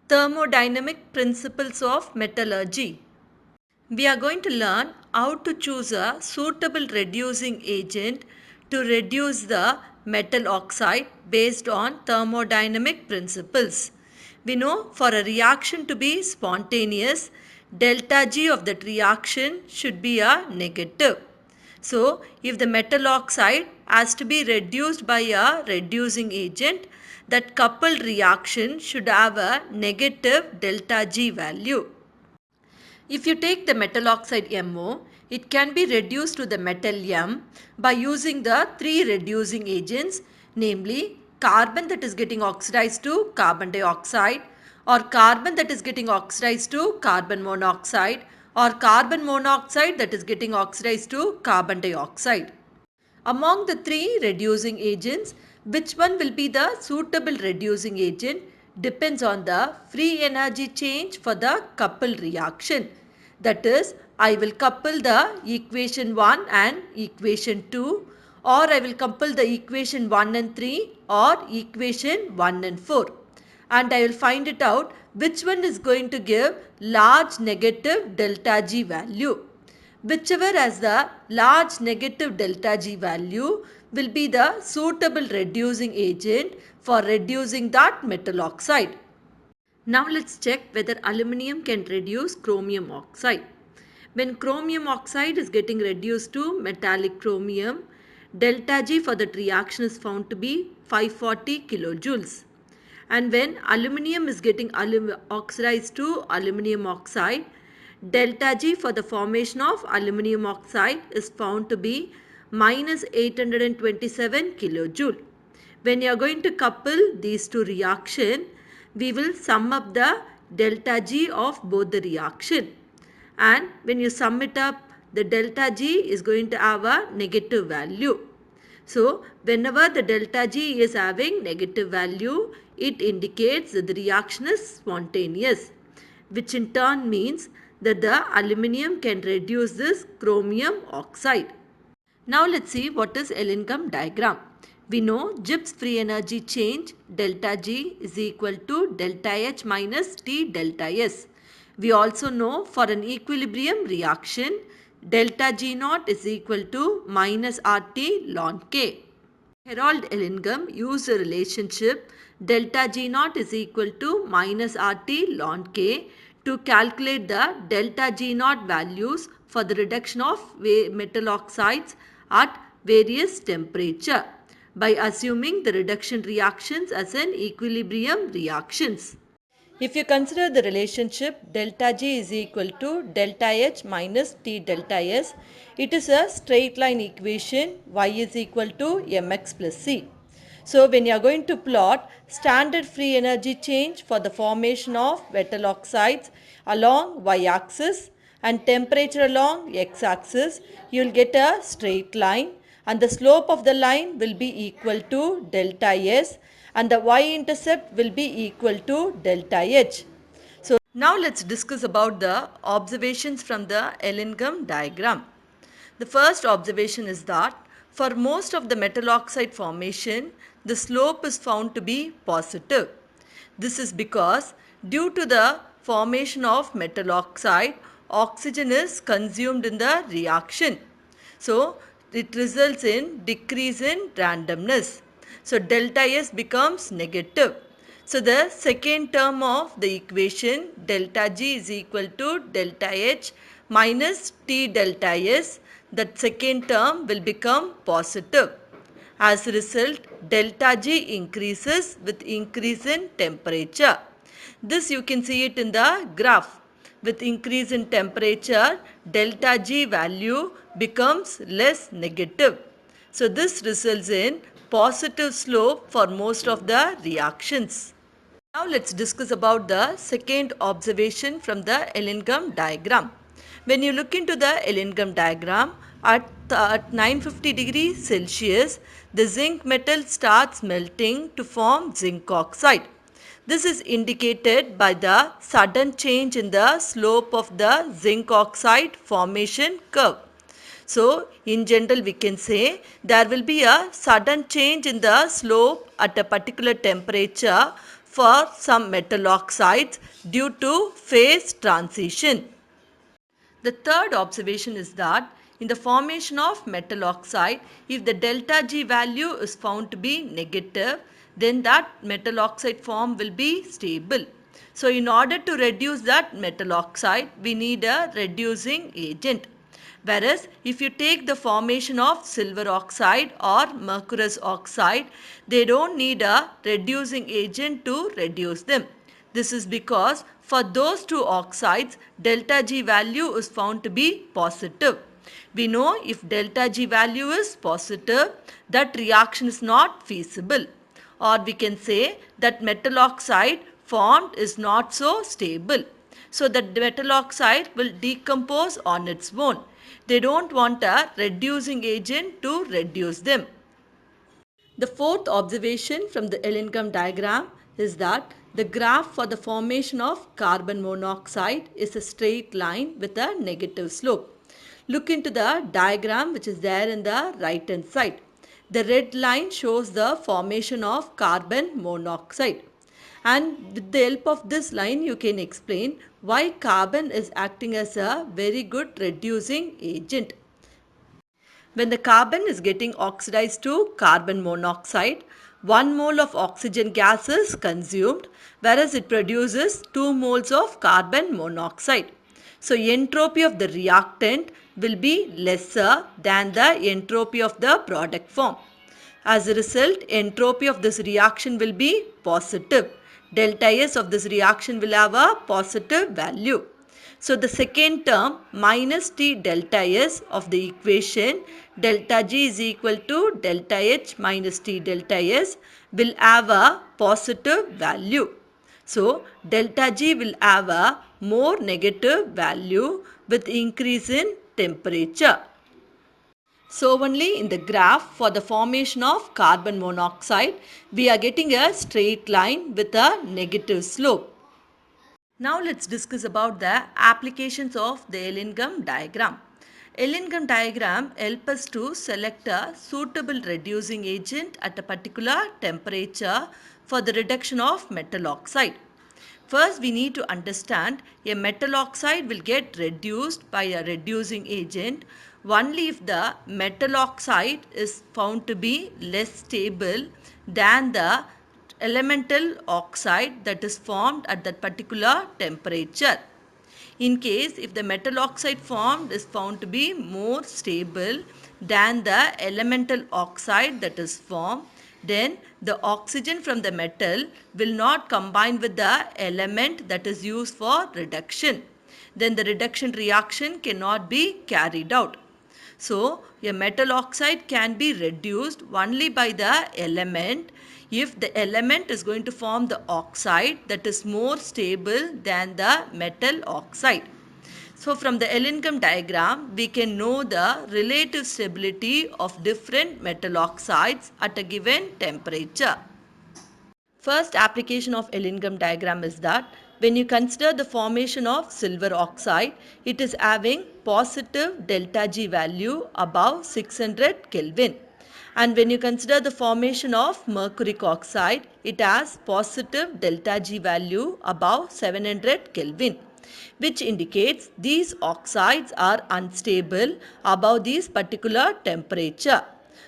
Thermodynamic principles of metallurgy. We are going to learn how to choose a suitable reducing agent to reduce the metal oxide based on thermodynamic principles. We know for a reaction to be spontaneous, delta G of that reaction should be a negative. So, if the metal oxide has to be reduced by a reducing agent, that coupled reaction should have a negative delta G value. If you take the metal oxide MO, it can be reduced to the metal M by using the three reducing agents, namely carbon that is getting oxidized to carbon dioxide, or carbon that is getting oxidized to carbon monoxide, or carbon monoxide that is getting oxidized to carbon dioxide. Among the three reducing agents, which one will be the suitable reducing agent depends on the free energy change for the coupled reaction. That is, I will couple the equation 1 and equation 2, or I will couple the equation 1 and 3 or equation 1 and 4, and I will find it out which one is going to give large negative delta G value. Whichever has the large negative delta G value will be the suitable reducing agent for reducing that metal oxide. Now let's check whether aluminium can reduce chromium oxide. When chromium oxide is getting reduced to metallic chromium, delta G for that reaction is found to be 540 kilojoules. And when aluminium is getting oxidized to aluminium oxide, delta G for the formation of aluminium oxide is found to be minus 827 kilojoule. When you are going to couple these two reactions, we will sum up the delta G of both the reaction. And when you sum it up, the delta G is going to have a negative value. So, whenever the delta G is having negative value, it indicates that the reaction is spontaneous, which in turn means that the aluminium can reduce this chromium oxide. Now let's see what is Ellingham diagram. We know Gibbs free energy change delta G is equal to delta H minus T delta S. We also know for an equilibrium reaction delta G naught is equal to minus RT ln K. Harold Ellingham used a relationship delta G naught is equal to minus RT ln K to calculate the delta G naught values for the reduction of metal oxides at various temperature by assuming the reduction reactions as an equilibrium reactions. If you consider the relationship delta G is equal to delta H minus T delta S, it is a straight line equation y is equal to mx plus c. So when you are going to plot standard free energy change for the formation of metal oxides along y-axis and temperature along x-axis, you will get a straight line and the slope of the line will be equal to delta S and the y-intercept will be equal to delta H. So now let's discuss about the observations from the Ellingham diagram. The first observation is that for most of the metal oxide formation, the slope is found to be positive. This is because due to the formation of metal oxide, oxygen is consumed in the reaction. So, it results in decrease in randomness. So, delta S becomes negative. So, the second term of the equation delta G is equal to delta H minus T delta S, that second term will become positive. As a result, delta G increases with increase in temperature. This you can see it in the graph. With increase in temperature, delta G value becomes less negative. So this results in positive slope for most of the reactions. Now let's discuss about the second observation from the Ellingham diagram. When you look into the Ellingham diagram, at 950 degrees Celsius, the zinc metal starts melting to form zinc oxide. This is indicated by the sudden change in the slope of the zinc oxide formation curve. So, in general we can say there will be a sudden change in the slope at a particular temperature for some metal oxides due to phase transition. The third observation is that in the formation of metal oxide, if the delta G value is found to be negative, then that metal oxide form will be stable. So in order to reduce that metal oxide, we need a reducing agent. Whereas if you take the formation of silver oxide or mercurous oxide, they don't need a reducing agent to reduce them. This is because for those two oxides, delta G value is found to be positive. We know if delta G value is positive, that reaction is not feasible. Or we can say that metal oxide formed is not so stable. So the metal oxide will decompose on its own. They don't want a reducing agent to reduce them. The fourth observation from the Ellingham diagram is that the graph for the formation of carbon monoxide is a straight line with a negative slope. Look into the diagram which is there in the right hand side. The red line shows the formation of carbon monoxide. And with the help of this line you can explain why carbon is acting as a very good reducing agent. When the carbon is getting oxidized to carbon monoxide, 1 mole of oxygen gas is consumed, whereas it produces 2 moles of carbon monoxide. So entropy of the reactant will be lesser than the entropy of the product form. As a result, entropy of this reaction will be positive. Delta S of this reaction will have a positive value. So the second term minus T delta S of the equation delta G is equal to delta H minus T delta S will have a positive value. So delta G will have a more negative value with increase in temperature. So only in the graph for the formation of carbon monoxide, we are getting a straight line with a negative slope. Now let's discuss about the applications of the Ellingham diagram. Ellingham diagram helps us to select a suitable reducing agent at a particular temperature for the reduction of metal oxide. First, we need to understand a metal oxide will get reduced by a reducing agent only if the metal oxide is found to be less stable than the elemental oxide that is formed at that particular temperature. In case if the metal oxide formed is found to be more stable than the elemental oxide that is formed, then the oxygen from the metal will not combine with the element that is used for reduction. Then the reduction reaction cannot be carried out. So, a metal oxide can be reduced only by the element if the element is going to form the oxide that is more stable than the metal oxide. So, from the Ellingham diagram, we can know the relative stability of different metal oxides at a given temperature. First application of Ellingham diagram is that when you consider the formation of silver oxide, it is having positive delta G value above 600 Kelvin. And when you consider the formation of mercuric oxide, it has positive delta G value above 700 Kelvin, which indicates these oxides are unstable above this particular temperature.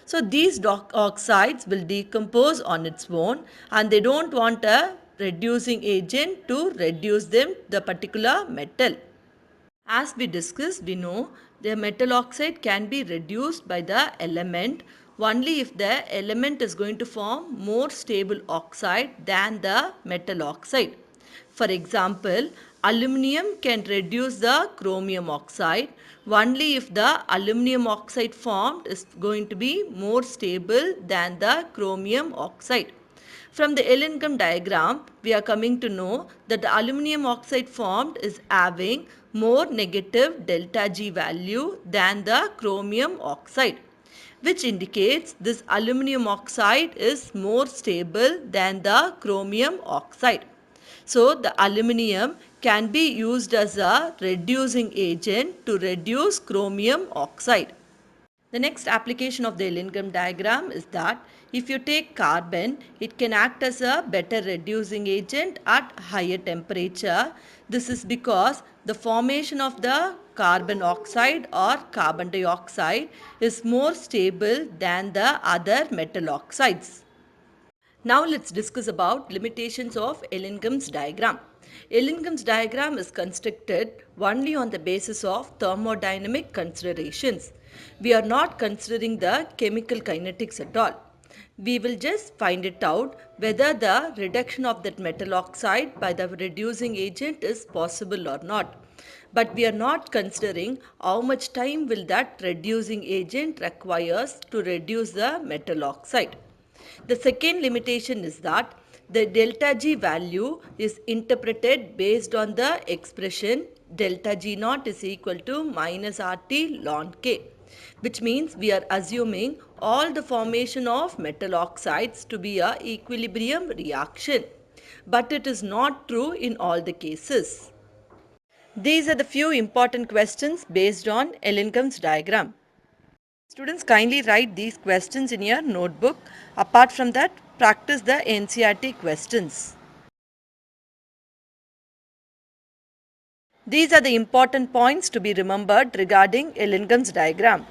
So these oxides will decompose on its own and they don't want a reducing agent to reduce them the particular metal. As we discussed, we know the metal oxide can be reduced by the element only if the element is going to form more stable oxide than the metal oxide. For example, aluminum can reduce the chromium oxide only if the aluminum oxide formed is going to be more stable than the chromium oxide. From the Ellingham diagram, we are coming to know that the aluminum oxide formed is having more negative delta G value than the chromium oxide, which indicates this aluminum oxide is more stable than the chromium oxide. So, the aluminum can be used as a reducing agent to reduce chromium oxide. The next application of the Ellingham diagram is that if you take carbon, it can act as a better reducing agent at higher temperature. This is because the formation of the carbon oxide or carbon dioxide is more stable than the other metal oxides. Now let's discuss about limitations of Ellingham's diagram. Ellingham's diagram is constructed only on the basis of thermodynamic considerations. We are not considering the chemical kinetics at all. We will just find it out whether the reduction of that metal oxide by the reducing agent is possible or not. But we are not considering how much time will that reducing agent requires to reduce the metal oxide. The second limitation is that the delta G value is interpreted based on the expression delta G naught is equal to minus RT ln K, which means we are assuming all the formation of metal oxides to be a equilibrium reaction. But it is not true in all the cases. These are the few important questions based on Ellingham's diagram. Students, kindly write these questions in your notebook. Apart from that, practice the NCERT questions. These are the important points to be remembered regarding Ellingham's diagram.